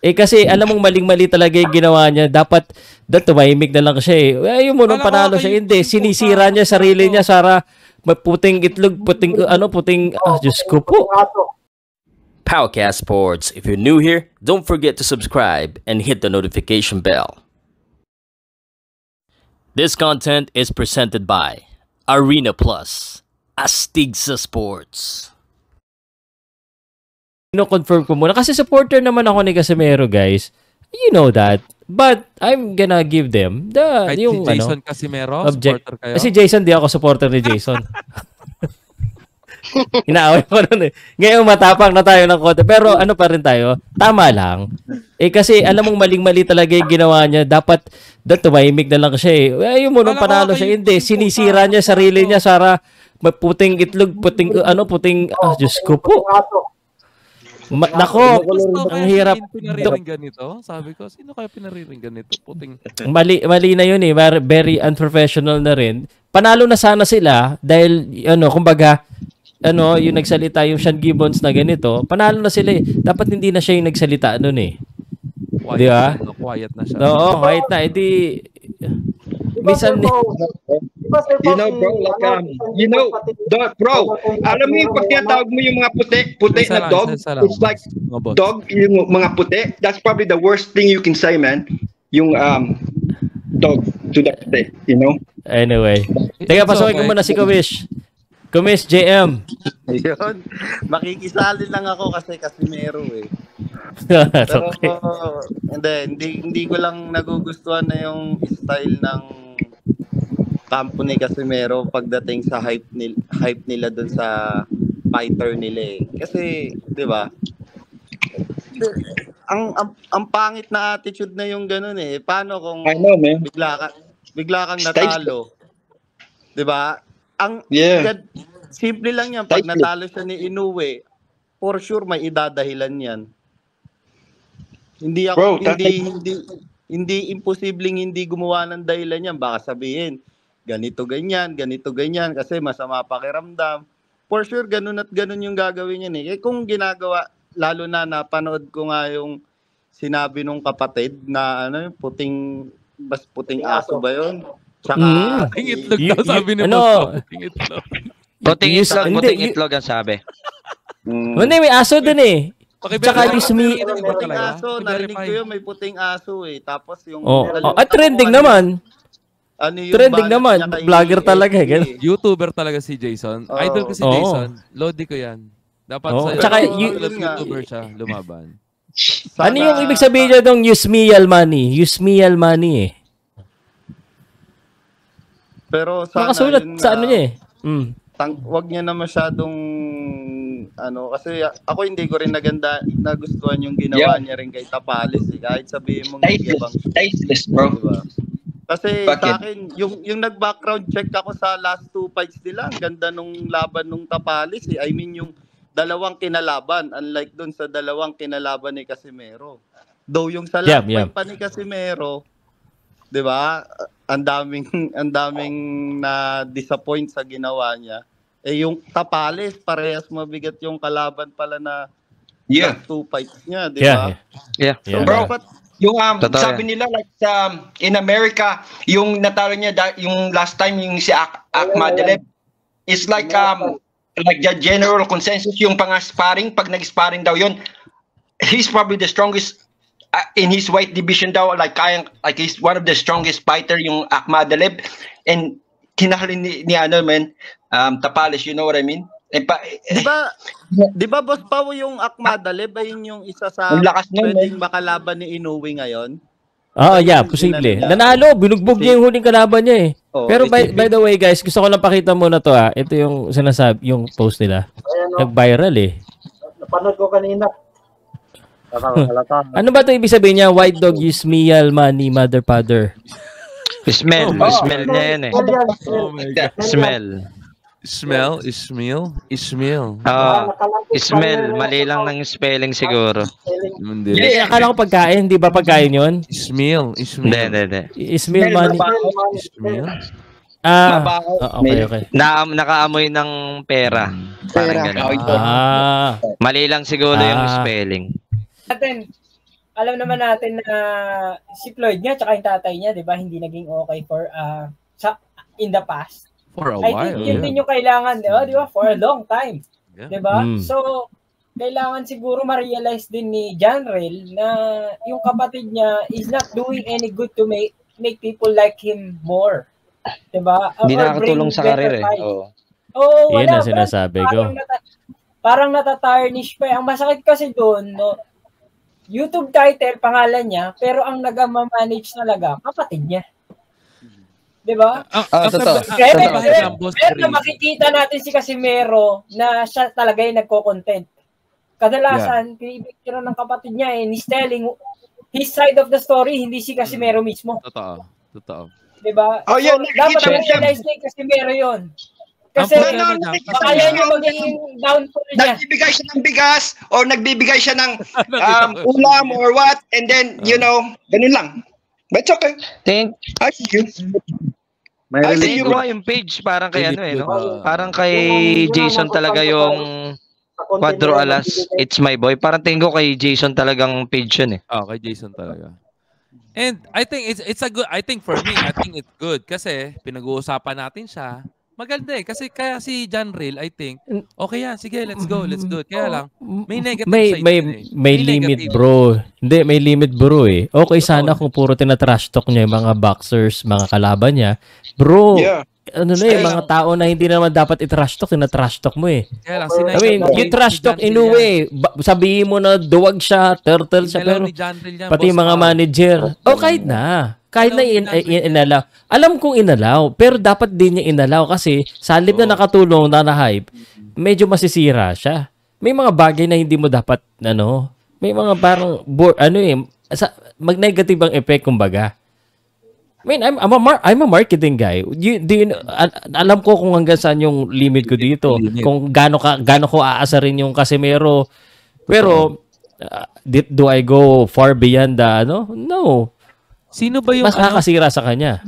Eh kasi alam mong maling-mali talaga yung ginawa niya. Dapat tumahimik na lang siya eh. Ayaw mo nung panalo siya. Hindi, sinisira niya sarili niya para puting itlog, puting Diyos ko po. Powercast Sports. If you're new here, don't forget to subscribe and hit the notification bell. This content is presented by Arena Plus, Astig sa Sports. Confirm ko muna kasi supporter naman ako ni Casimero, guys. You know that. But I'm gonna give them yung si Jason Casimero, supporter kayo? Si Jason, di ako supporter ni Jason. Inaaway ko nun eh. Ngayon matapang na tayo ng konti. Pero ano pa rin tayo, tama lang. Eh kasi alam mong maling-mali talaga yung ginawa niya. Dapat tumahimik na lang siya eh. Ayaw mo nung panalo siya. Hindi, sinisira niya sarili niya para puting itlog, Diyos ko po. Nako, ang hirap. Pinariringgan nito? Sabi ko, sino kaya pinariringgan nito? Puting... Mali na yun eh. Very unprofessional na rin. Panalo na sana sila dahil, kumbaga, yung nagsalita yung Sean Gibbons na ganito, panalo na sila eh. Dapat hindi na siya yung nagsalita nun eh. Di ba? Quiet na siya. Oo, quiet na. Edi, minsan, bro, bro, alam mo yung pag tinatawag mo yung mga puti na dog, it's like dog, yung mga puti, that's probably the worst thing you can say, man. Yung dog to the puti, you know? Anyway. Teka, pasukin ko muna si Kumish. Kumish, JM. Yun. Makikisali lang ako kasi Casimero eh. Pero hindi ko lang nagugustuhan na yung style ng kampo ni Casimero pagdating sa hype nila dun sa fighter nila eh. Kasi, 'di ba? Ang pangit na attitude na yung ganun eh. Paano kung bigla kang natalo? 'Di ba? Simple lang yan. Pag natalo siya ni Inoue, for sure may idadahilan yan. Hindi imposibleng hindi gumawa ng dahilan yan. Baka sabihin, ganito ganyan kasi masama pakiramdam. For sure, ganun at ganun yung gagawin yan eh. Kung ginagawa, lalo na napanood ko nga yung sinabi nung kapatid na puting aso ba yun? Tsaka puting itlog daw sabi ni puting itlog. Puting itlog ang sabi. Hindi, may aso dun eh. Tsaka yung puting aso, narinig ko yun, may puting aso eh. Tapos yung... trending naman. Trending naman. Vlogger talaga eh. YouTuber talaga si Jason. Idol ko si Jason. Lodi ko yan. Dapat sa YouTuber siya lumaban. Ano yung ibig sabihin niya dong use me money? Use me money eh. Pero sana makasulat sa ano niya eh. Wag niya na masyadong kasi ako hindi ko rin nagustuhan yung ginawa niya rin kay Tapales eh. Kahit sabihin mong tasteless bro. Diba? Kasi sa akin yung nag-background check ako sa last 2 fights nila, ang ganda nung laban nung Tapales eh. I mean yung dalawang kinalaban, unlike dun sa dalawang kinalaban ni Casimero. Though yung sa last fight pa ni Casimero, 'di ba? Ang daming na disappoint sa ginawa niya. Eh yung Tapales, parehas mabigat yung kalaban pala na 2 fights niya, 'di ba? So, bro, yung sabi nila like in America, yung natalo niya yung last time yung si Akhmadaliev is like the general consensus yung pang-sparring, pag nag-sparring daw yun, he's probably the strongest in his weight division daw, like he's one of the strongest fighter yung Akhmadaliev, and kinahalin ni Tapales, you know what I mean? Di ba Boss Pao yung Akhmadaliev ay yung isa sa pwedeng makalaban ni Inoue ngayon? Posible. Nanalo, binugbog niya yung huling kalaban niya eh. Pero by the way guys, gusto ko lang pakita muna to ha. Ito yung sinasabi, yung post nila. Nag-viral eh. Napanood ko kanina. Ano ba ito ibig sabihin niya? White dog use meal money, mother, father. Smell niya yan eh. Smell. Smell. Mali lang ng spelling siguro. Hindi, akala ko pagkain. Di ba pagkain yun? Smell. Hindi. Smell money. Okay. Nakaamoy ng pera. Parang ganun. Mali lang siguro yung spelling. alam naman natin na si Floyd nga tsaka yung tatay niya, 'di ba, hindi naging okay for in the past. For a I while. think yun din yung kailangan, 'di ba? For a long time. Yeah. 'Di ba? So kailangan siguro ma-realize din ni John Rail na yung kapatid niya is not doing any good to make people like him more. 'Di ba? Hindi nakakatulong sa career eh. Oo, Yan wala. ang sinasabi ko. Parang natatarnish pa. Ang masakit kasi doon, no, YouTube title, pangalan niya, pero ang nag-manage talaga, kapatid niya. Diba? Totoo. Pero makikita natin si Casimero na siya talaga yung nagko-content. Kadalasan, pinipicture ng kapatid niya he's telling his side of the story, hindi si Casimero mismo. Totoo. Diba? Oh, so, yan, dapat realize ni Casimero yun. Kasi kaya niya magiging downfall niya. Nagbibigay siya ng bigas or nagbibigay siya ng ulam or what, and then, ganun lang. But it's okay. I see you. Tingin ko yung page, parang kay no? Parang kay Jason talaga yung Quadro Alas, It's My Boy. Parang tingin ko kay Jason talagang page yun eh. Kay Jason talaga. And I think it's a good, I think for me, I think it's good kasi pinag-uusapan natin siya. Maganda eh. Kasi kaya si John Rail, I think, okay yan, sige, let's go. Kaya lang, may negative side. May limit, bro. Hindi, may limit, bro eh. Okay sana kung puro tinatrash talk niya yung mga boxers, mga kalaban niya. Bro, mga tao na hindi naman dapat i-trash talk, tinatrash talk mo eh. Kaya lang, I mean, you trash talk in a way. Sabihin mo na duwag siya, turtle siya, pero pati mga manager. Kahit na. Kahit na inalaw. Alam kong inalaw, pero dapat din niya inalaw kasi sa halip na nakatulong na hype, medyo masisira siya. May mga bagay na hindi mo dapat, may mga parang, mag-negative ang effect, kumbaga. I mean, I'm a marketing guy. Alam ko kung hanggang saan yung limit ko dito. Kung gaano ko aasarin yung Casimero. Pero, do I go far beyond the, No. Sino ba yung mas nakakasira sa kanya?